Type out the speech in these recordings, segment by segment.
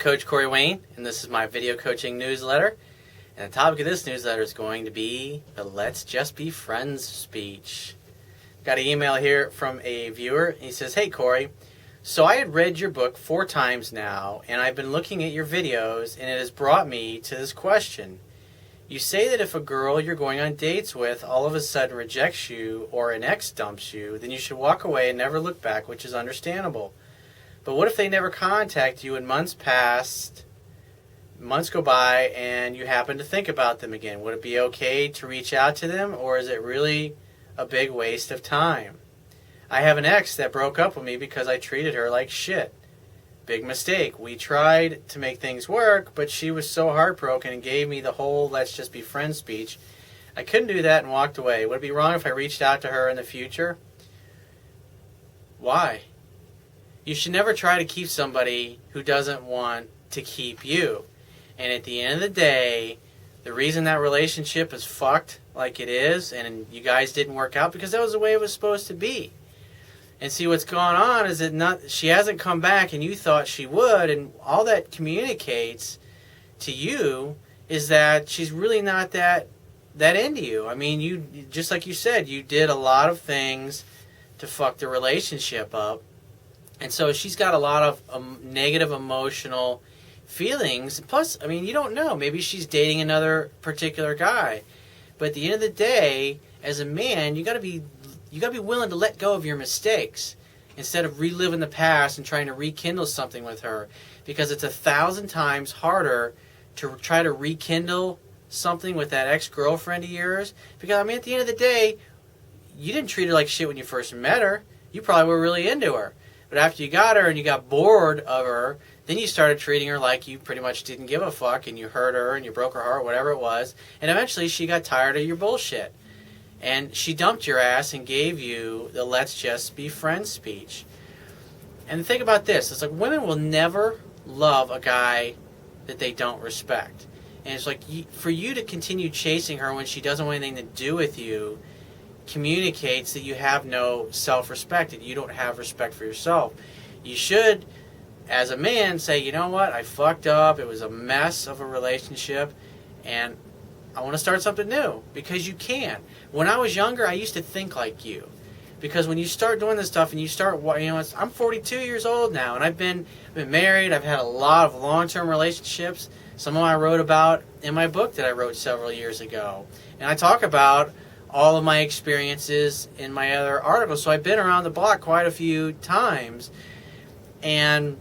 Coach Corey Wayne, and this is my video coaching newsletter. And the topic of this newsletter is going to be the Let's Just Be Friends speech. Got an email here from a viewer. He says, "Hey Corey, so I had read your book 4 times now, and I've been looking at your videos, and it has brought me to this question. You say that if a girl you're going on dates with all of a sudden rejects you or an ex dumps you, then you should walk away and never look back, which is understandable. But what if they never contact you and months go by and you happen to think about them again? Would it be okay to reach out to them, or is it really a big waste of time? I have an ex that broke up with me because I treated her like shit. Big mistake. We tried to make things work, but she was so heartbroken and gave me the whole let's just be friends speech. I couldn't do that and walked away. Would it be wrong if I reached out to her in the future?" Why? You should never try to keep somebody who doesn't want to keep you. And at the end of the day, the reason that relationship is fucked like it is and you guys didn't work out because that was the way it was supposed to be. And see, what's going on is that she hasn't come back and you thought she would, and all that communicates to you is that she's really not that into you. I mean, you just like you said, you did a lot of things to fuck the relationship up. And so she's got a lot of negative emotional feelings. Plus, I mean, you don't know. Maybe she's dating another particular guy. But at the end of the day, as a man, you got to be willing to let go of your mistakes instead of reliving the past and trying to rekindle something with her, because it's 1,000 times harder to try to rekindle something with that ex-girlfriend of yours. Because, I mean, at the end of the day, you didn't treat her like shit when you first met her. You probably were really into her. But after you got her and you got bored of her, then you started treating her like you pretty much didn't give a fuck, and you hurt her and you broke her heart, whatever it was. And eventually she got tired of your bullshit. And she dumped your ass and gave you the let's just be friends speech. And think about this. It's like women will never love a guy that they don't respect. And it's like for you to continue chasing her when she doesn't want anything to do with you communicates that you have no self-respect and you don't have respect for yourself. You should, as a man, say, you know what, I fucked up. It was a mess of a relationship, and I want to start something new, because you can. When I was younger, I used to think like you. Because when you start doing this stuff and you start, I'm 42 years old now, and I've been married. I've had a lot of long-term relationships. Some of them I wrote about in my book that I wrote several years ago. And I talk about all of my experiences in my other articles. So I've been around the block quite a few times. And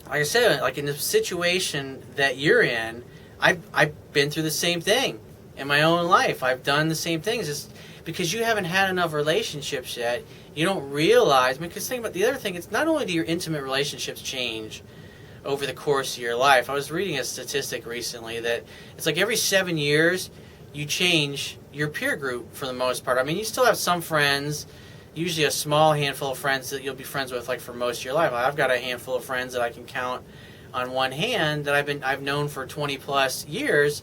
like I said, like in the situation that you're in, I've been through the same thing in my own life. I've done the same things. It's because you haven't had enough relationships yet. You don't realize, because think about the other thing, it's not only do your intimate relationships change over the course of your life. I was reading a statistic recently that it's like every 7 years you change your peer group for the most part. I mean, you still have some friends, usually a small handful of friends that you'll be friends with like for most of your life. I've got a handful of friends that I can count on one hand that I've known for 20 plus years,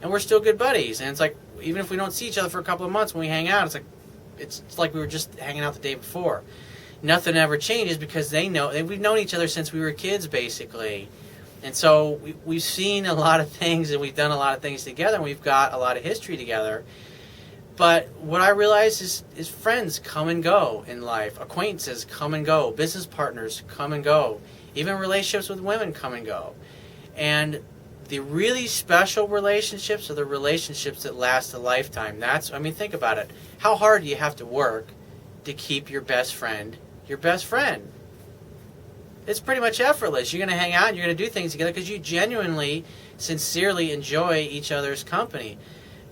and we're still good buddies. And it's like, even if we don't see each other for a couple of months, when we hang out, it's like we were just hanging out the day before. Nothing ever changes because we've known each other since we were kids, basically. And so we've seen a lot of things, and we've done a lot of things together, and we've got a lot of history together. But what I realize is friends come and go in life. Acquaintances come and go. Business partners come and go. Even relationships with women come and go. And the really special relationships are the relationships that last a lifetime. Think about it. How hard do you have to work to keep your best friend your best friend? It's pretty much effortless. You're going to hang out and you're going to do things together because you genuinely, sincerely enjoy each other's company.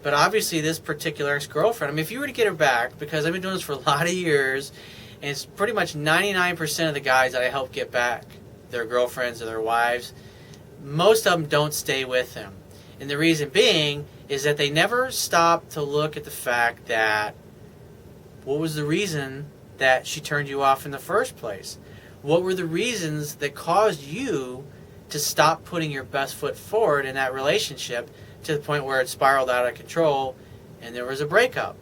But obviously this particular ex-girlfriend, if you were to get her back, because I've been doing this for a lot of years, and it's pretty much 99% of the guys that I help get back their girlfriends or their wives, most of them don't stay with them. And the reason being is that they never stop to look at the fact that what was the reason that she turned you off in the first place? What were the reasons that caused you to stop putting your best foot forward in that relationship to the point where it spiraled out of control and there was a breakup?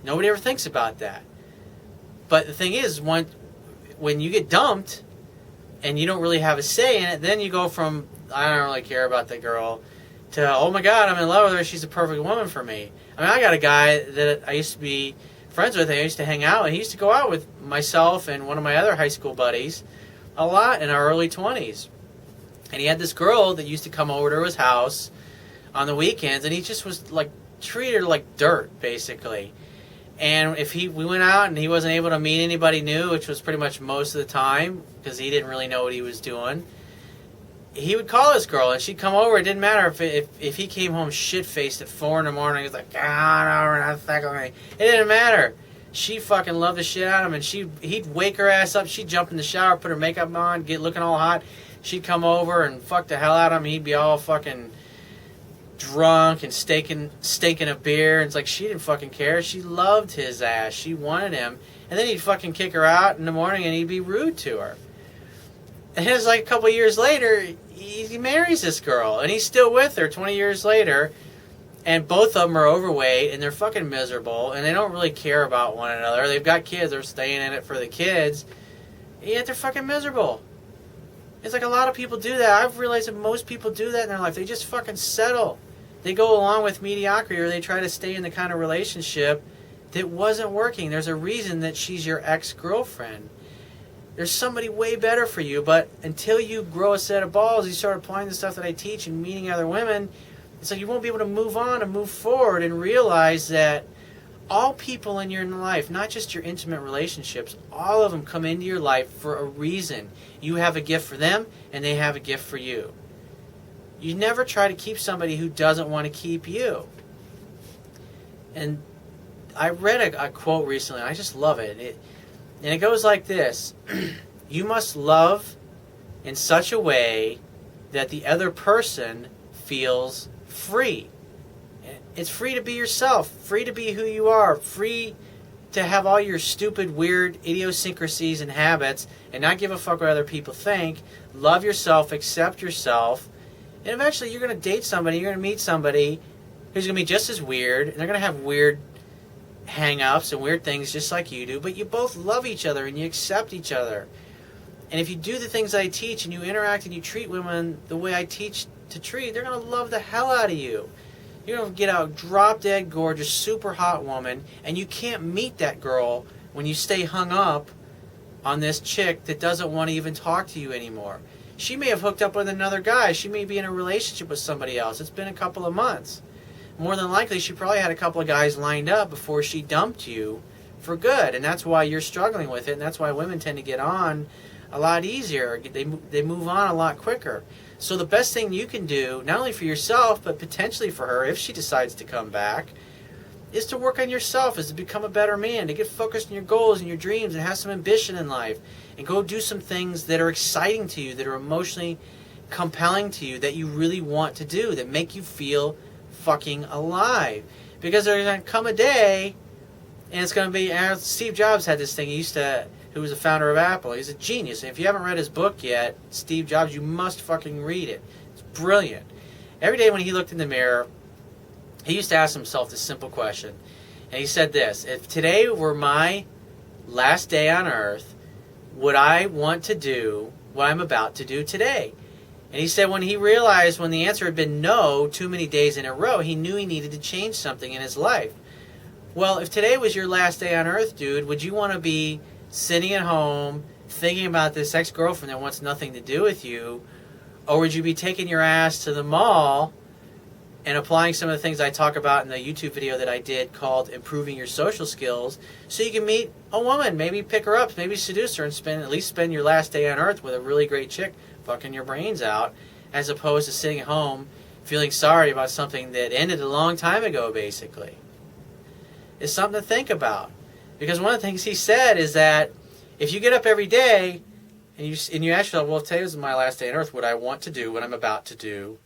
Nobody ever thinks about that. But the thing is, when you get dumped and you don't really have a say in it, then you go from, I don't really care about the girl, to, oh my God, I'm in love with her, she's a perfect woman for me. I mean, I got a guy that I used to be friends with, and I used to hang out, and he used to go out with myself and one of my other high school buddies a lot in our early 20s. And he had this girl that used to come over to his house on the weekends, and he just was like, treated her like dirt, basically. And if we went out and he wasn't able to meet anybody new, which was pretty much most of the time, because he didn't really know what he was doing, he would call this girl, and she'd come over. It didn't matter if he came home shit-faced at 4 in the morning. He was like, God, no, we're not fucking me. It didn't matter. She fucking loved the shit out of him, and he'd wake her ass up. She'd jump in the shower, put her makeup on, get looking all hot. She'd come over and fuck the hell out of him. He'd be all fucking drunk and staking a beer. And it's like, she didn't fucking care. She loved his ass. She wanted him. And then he'd fucking kick her out in the morning, and he'd be rude to her. And it was like a couple of years later, he marries this girl, and he's still with her 20 years later, and both of them are overweight, and they're fucking miserable, and they don't really care about one another. They've got kids, they're staying in it for the kids, yet they're fucking miserable. It's like a lot of people do that. I've realized that most people do that in their life. They just fucking settle. They go along with mediocrity, or they try to stay in the kind of relationship that wasn't working. There's a reason that she's your ex-girlfriend. There's somebody way better for you, but until you grow a set of balls, you start applying the stuff that I teach and meeting other women, it's like you won't be able to move on and move forward and realize that all people in your life, not just your intimate relationships, all of them come into your life for a reason. You have a gift for them, and they have a gift for you. You never try to keep somebody who doesn't want to keep you. And I read a quote recently, and I just love it. And it goes like this: you must love in such a way that the other person feels free. It's free to be yourself, free to be who you are, free to have all your stupid, weird idiosyncrasies and habits and not give a fuck what other people think. Love yourself, accept yourself, and eventually you're going to date somebody, you're going to meet somebody who's going to be just as weird, and they're going to have weird hang-ups and weird things just like you do, but you both love each other and you accept each other. And if you do the things I teach and you interact and you treat women the way I teach to treat, they're going to love the hell out of you. You're going to get a drop-dead gorgeous, super hot woman, and you can't meet that girl when you stay hung up on this chick that doesn't want to even talk to you anymore. She may have hooked up with another guy. She may be in a relationship with somebody else. It's been a couple of months. More than likely, she probably had a couple of guys lined up before she dumped you for good, and that's why you're struggling with it, and that's why women tend to get on a lot easier. They move on a lot quicker. So the best thing you can do, not only for yourself, but potentially for her, if she decides to come back, is to work on yourself, is to become a better man, to get focused on your goals and your dreams and have some ambition in life, and go do some things that are exciting to you, that are emotionally compelling to you, that you really want to do, that make you feel fucking alive. Because there's going to come a day, and it's going to be, Steve Jobs had this thing, who was the founder of Apple. He's a genius. And if you haven't read his book yet, Steve Jobs, you must fucking read it. It's brilliant. Every day when he looked in the mirror, he used to ask himself this simple question. And he said this: if today were my last day on earth, would I want to do what I'm about to do today? And he said when he realized when the answer had been no too many days in a row, he knew he needed to change something in his life. Well, if today was your last day on earth, dude, would you want to be sitting at home thinking about this ex-girlfriend that wants nothing to do with you? Or would you be taking your ass to the mall and applying some of the things I talk about in the YouTube video that I did called Improving Your Social Skills, so you can meet a woman, maybe pick her up, maybe seduce her, and at least spend your last day on earth with a really great chick fucking your brains out, as opposed to sitting at home feeling sorry about something that ended a long time ago, basically. It's something to think about. Because one of the things he said is that if you get up every day and you ask yourself, well, if today was my last day on earth, would I want to do what I'm about to do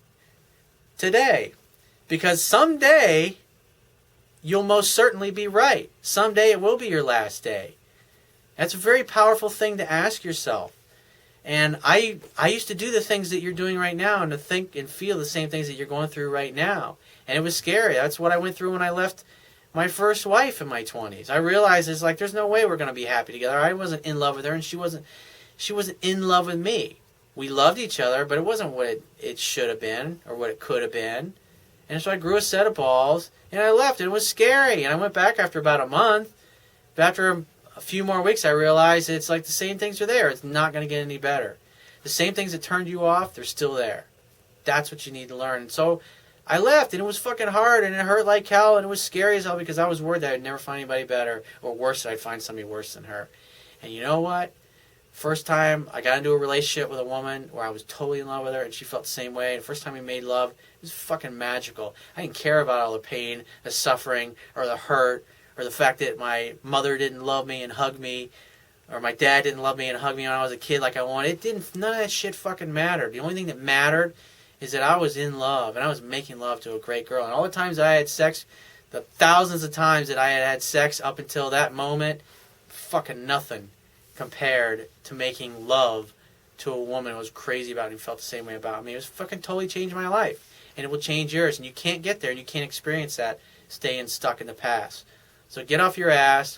today? Because someday you'll most certainly be right. Someday it will be your last day. That's a very powerful thing to ask yourself. And I used to do the things that you're doing right now and to think and feel the same things that you're going through right now. And it was scary. That's what I went through when I left my first wife in my 20s. I realized it's like there's no way we're going to be happy together. I wasn't in love with her, and she wasn't. she wasn't in love with me. We loved each other, but it wasn't what it should have been or what it could have been. And so I grew a set of balls, and I left. And it was scary. And I went back after about a month. But after a few more weeks, I realized it's like the same things are there. It's not going to get any better. The same things that turned you off, they're still there. That's what you need to learn. And so I left, and it was fucking hard, and it hurt like hell, and it was scary as hell because I was worried that I'd never find anybody better, or worse, that I'd find somebody worse than her. And you know what? First time I got into a relationship with a woman where I was totally in love with her and she felt the same way. The first time we made love, it was fucking magical. I didn't care about all the pain, the suffering, or the hurt, or the fact that my mother didn't love me and hug me, or my dad didn't love me and hug me when I was a kid like I wanted. It didn't. None of that shit fucking mattered. The only thing that mattered is that I was in love and I was making love to a great girl. And all the times I had sex, the thousands of times that I had had sex up until that moment, fucking nothing compared to making love to a woman who was crazy about me and felt the same way about me. It was fucking totally changed my life. And it will change yours. And you can't get there and you can't experience that staying stuck in the past. So get off your ass,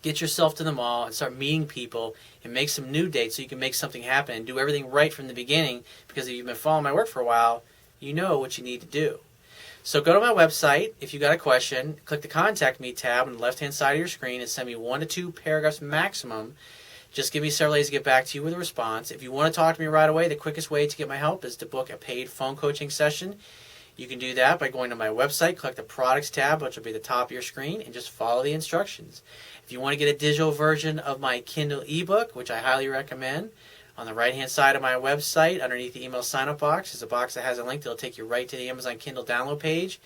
get yourself to the mall and start meeting people and make some new dates so you can make something happen and do everything right from the beginning, because if you've been following my work for a while, you know what you need to do. So go to my website. If you got a question, click the Contact Me tab on the left-hand side of your screen and send me 1 to 2 paragraphs maximum. Just give me several days to get back to you with a response. If you want to talk to me right away, the quickest way to get my help is to book a paid phone coaching session. You can do that by going to my website, click the Products tab, which will be at the top of your screen, and just follow the instructions. If you want to get a digital version of my Kindle ebook, which I highly recommend, on the right-hand side of my website, underneath the email sign-up box, is a box that has a link that will take you right to the Amazon Kindle download page.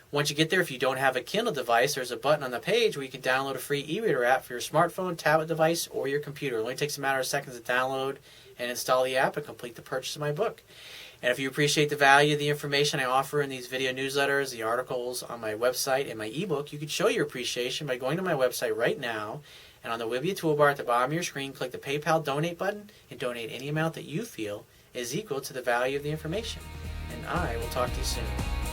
Once you get there, if you don't have a Kindle device, there's a button on the page where you can download a free e-reader app for your smartphone, tablet device, or your computer. It only takes a matter of seconds to download and install the app and complete the purchase of my book. And if you appreciate the value of the information I offer in these video newsletters, the articles on my website, and my ebook, you can show your appreciation by going to my website right now, and on the Wibia toolbar at the bottom of your screen, click the PayPal donate button and donate any amount that you feel is equal to the value of the information. And I will talk to you soon.